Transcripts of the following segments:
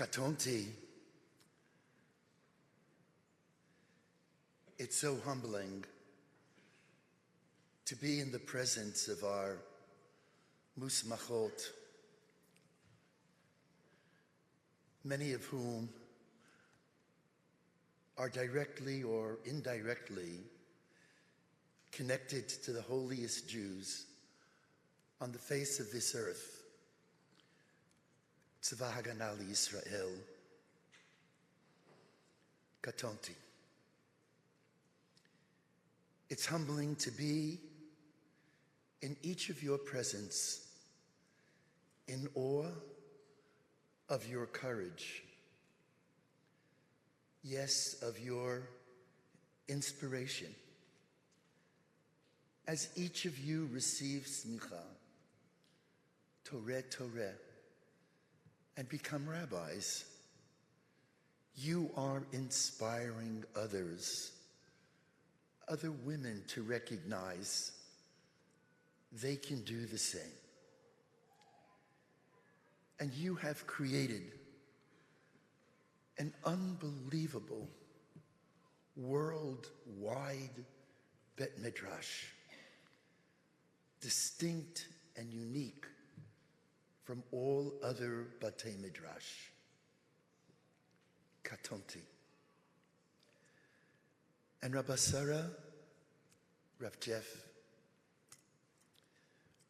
Katonti. It's so humbling to be in the presence of our musmachot, many of whom are directly or indirectly connected to the holiest Jews on the face of this earth, Tzva Haganah Yisrael, Katonti. It's humbling to be in each of your presence, in awe of your courage, yes, of your inspiration. As each of you receives Semikha, Torah, and become rabbis, you are inspiring others, other women, to recognize they can do the same. And you have created an unbelievable worldwide Bet Midrash, distinct and unique from all other Batei Midrash. Katonti. And Rabbi Sarah, Rav Jeff,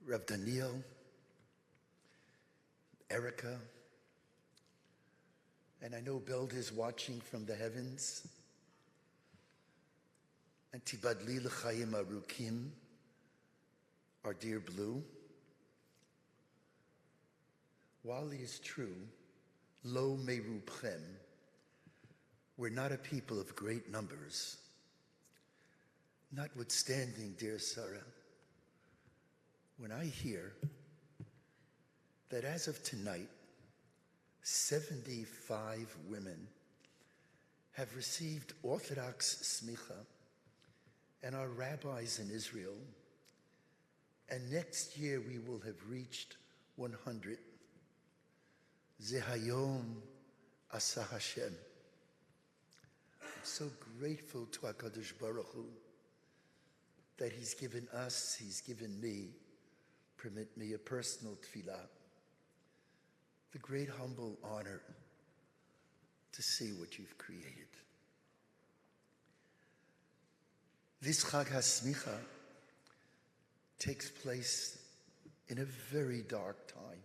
Rav Daniel, Erica, and I know Beld is watching from the heavens, and Tibadli L'chaim Arukim, our dear Blue. While it is true, Lo Merubchem, we're not a people of great numbers. Notwithstanding, dear Sarah, when I hear that as of tonight, 75 women have received Orthodox Semikha and are rabbis in Israel, and next year we will have reached 100. Zehayom Asa Hashem. I'm so grateful to HaKadosh Baruch Hu that He's given us, He's given me, permit me a personal tefillah, the great humble honor to see what you've created. This Chag HaSemikha takes place in a very dark time.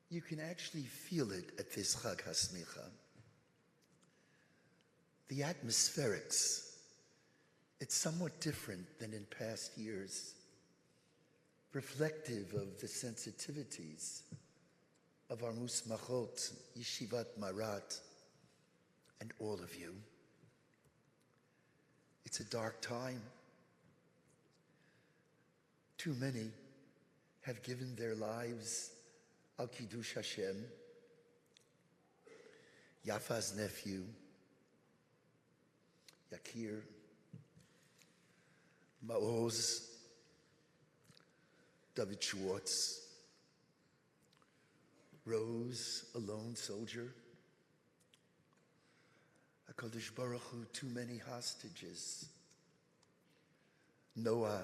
You can actually feel it at this Chag HaSemikha. The atmospherics, it's somewhat different than in past years, reflective of the sensitivities of our musmachot, Yeshivat Marat, and all of you. It's a dark time. Too many have given their lives Al Kiddush Hashem. Yafa's nephew, Yakir, Maoz, David Schwartz, Rose, a lone soldier, HaKadosh Baruch Hu, too many hostages, Noah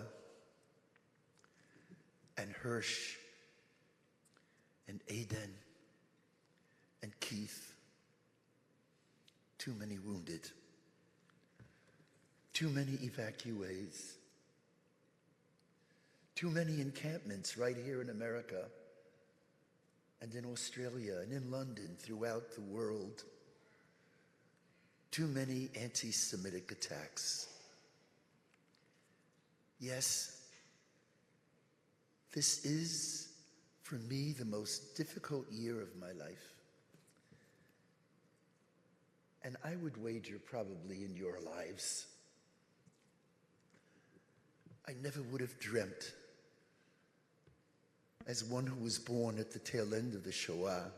and Hirsch and Aiden and Keith, too many wounded, too many evacuees, too many encampments right here in America and in Australia and in London, throughout the world. Too many anti-Semitic attacks. Yes, this is, for me, the most difficult year of my life. And I would wager probably in your lives. I never would have dreamt, as one who was born at the tail end of the Shoah,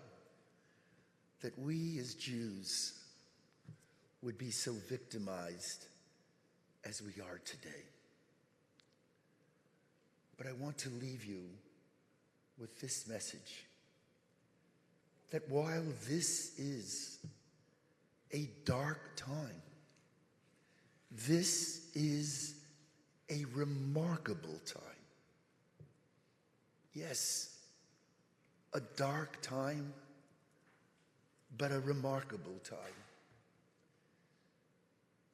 that we as Jews would be so victimized as we are today. But I want to leave you with this message. that while this is a dark time, this is a remarkable time. Yes, a dark time, but a remarkable time.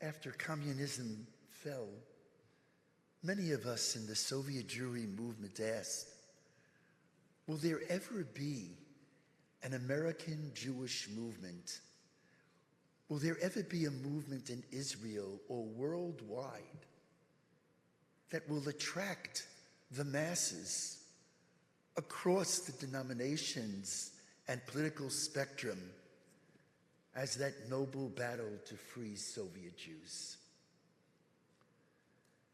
After communism fell, many of us in the Soviet Jewry movement asked, will there ever be an American Jewish movement? Will there ever be a movement in Israel or worldwide that will attract the masses across the denominations and political spectrum as that noble battle to free Soviet Jews?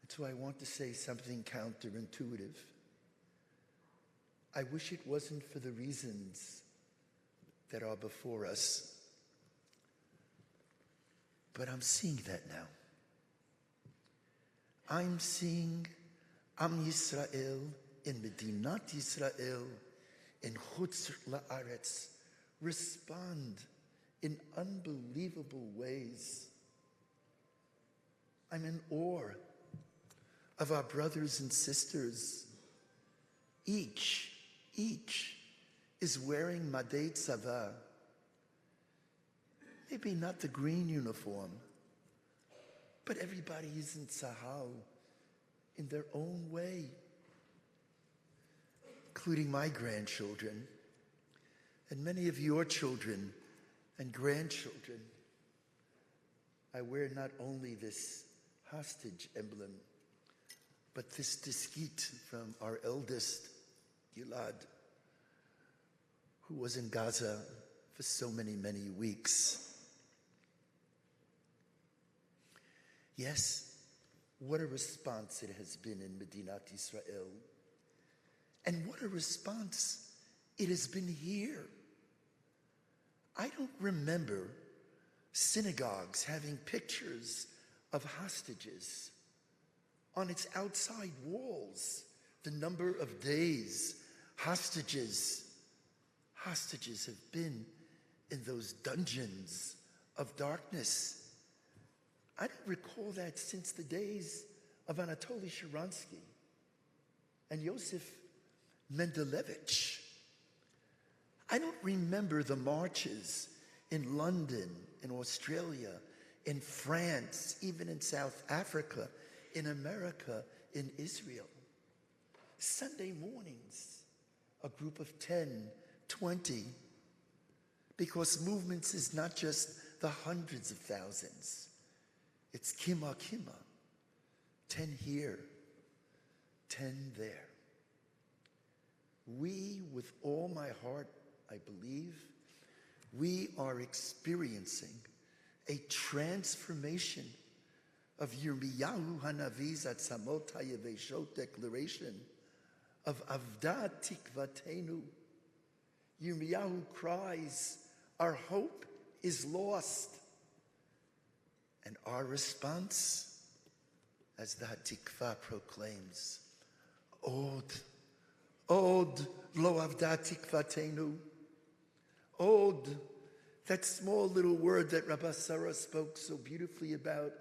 And so I want to say something counterintuitive. I wish it wasn't for the reasons that are before us, but I'm seeing that now. I'm seeing Am Yisrael in Medinat Yisrael, in Chutz La'aretz, respond in unbelievable ways. I'm in awe of our brothers and sisters. Each is wearing Madei Tzava. Maybe not the green uniform, but everybody is in Tzahal in their own way, including my grandchildren and many of your children and grandchildren. I wear not only this hostage emblem, but this diskit from our eldest, Gilad, who was in Gaza for so many, many weeks. Yes, what a response it has been in Medinat Israel. And what a response it has been here. I don't remember synagogues having pictures of hostages on its outside walls. The number of days hostages have been in those dungeons of darkness. I don't recall that since the days of Anatoly Sharansky and Yosef Mendelevich. I don't remember the marches in London, in Australia, in France, even in South Africa, in America, in Israel. Sunday mornings, a group of 10, 20, because movements is not just the hundreds of thousands. It's kima, 10 here, 10 there. We, with all my heart, I believe, we are experiencing a transformation of Yirmiyahu Hanavi's Atzamot HaYeveshot declaration of Avda Tikvatenu. Yirmiyahu cries, our hope is lost. And our response, as the Hatikvah proclaims, Od lo avda tikvatenu. Od, that small little word that Rabbi Sarah spoke so beautifully about,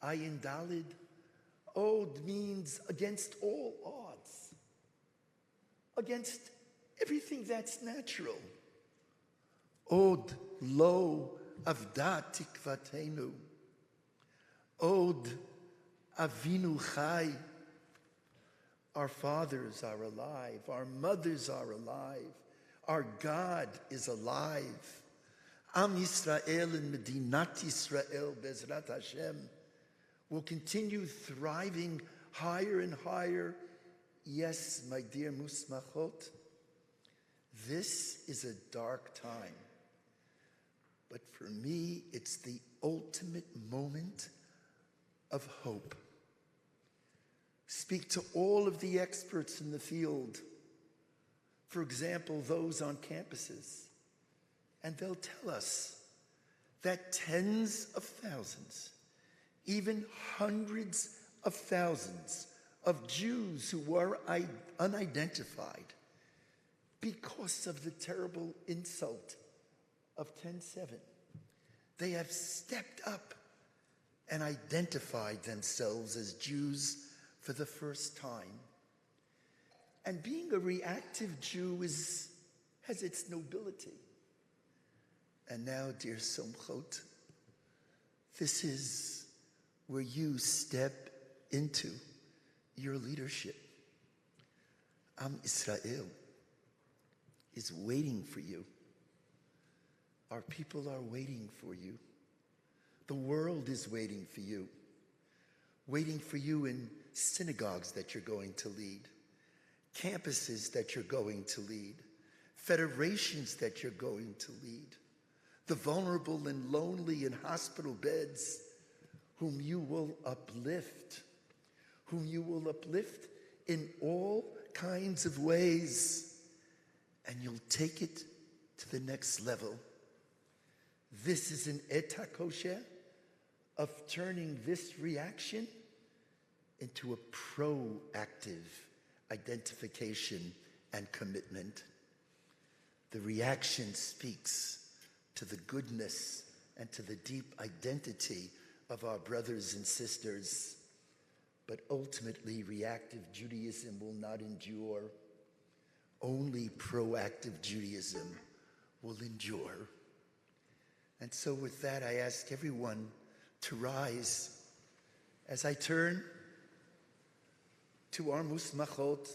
Ayin Dalid. Od means against all odds, against everything that's natural. Od lo avda tikvatenu. Od Avinu Chai. Our fathers are alive. Our mothers are alive. Our God is alive. Am Yisrael and Medinat Yisrael, Bezrat Hashem, will continue thriving higher and higher. Yes, my dear Musmachot, this is a dark time. But for me, it's the ultimate moment of hope. Speak to all of the experts in the field. For example, those on campuses. And they'll tell us that tens of thousands, even hundreds of thousands of Jews who were unidentified because of the terrible insult of 10/7. They have stepped up and identified themselves as Jews for the first time. And being a reactive Jew has its nobility. And now, dear Somchot, this is where you step into your leadership. Am Israel is waiting for you. Our people are waiting for you. The world is waiting for you in synagogues that you're going to lead, campuses that you're going to lead, federations that you're going to lead, the vulnerable and lonely in hospital beds whom you will uplift in all kinds of ways, and you'll take it to the next level. This is an eta kosher of turning this reaction into a proactive identification and commitment. The reaction speaks to the goodness and to the deep identity of our brothers and sisters. But ultimately, reactive Judaism will not endure. Only proactive Judaism will endure. And so with that, I ask everyone to rise as I turn to our musmachot,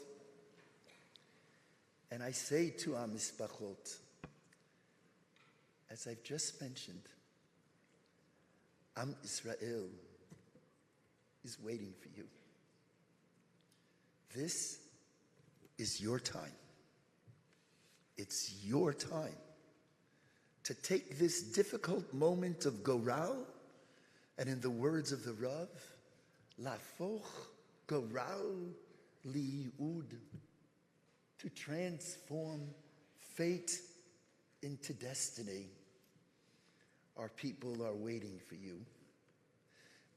and I say to our misbachot, as I've just mentioned, Am Israel is waiting for you. This is your time. It's your time to take this difficult moment of Goral, and in the words of the Rav, Lafoch Goral Liud, to transform fate into destiny. Our people are waiting for you,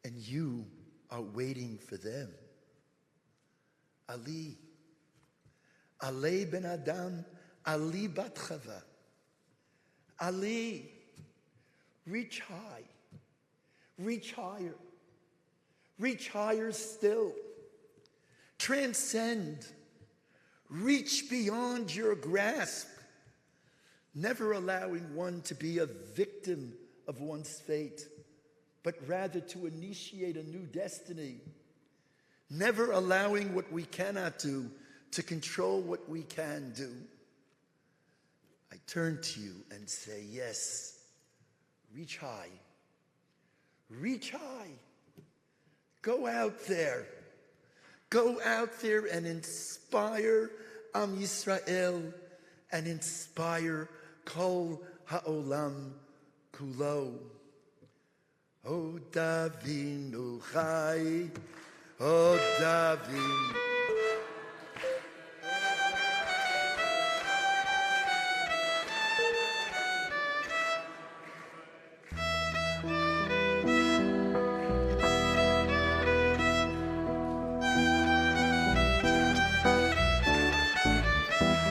and you are waiting for them. Ali ben Adam, Ali bat Chava. Ali, reach high, reach higher, reach higher still. Transcend, reach beyond your grasp, never allowing one to be a victim of one's fate, but rather to initiate a new destiny, never allowing what we cannot do to control what we can do. I turn to you and say, yes, reach high. Reach high. Go out there. Go out there and inspire Am Yisrael and inspire Kol Ha'olam Kulo. O Davinu Chai, O Davinu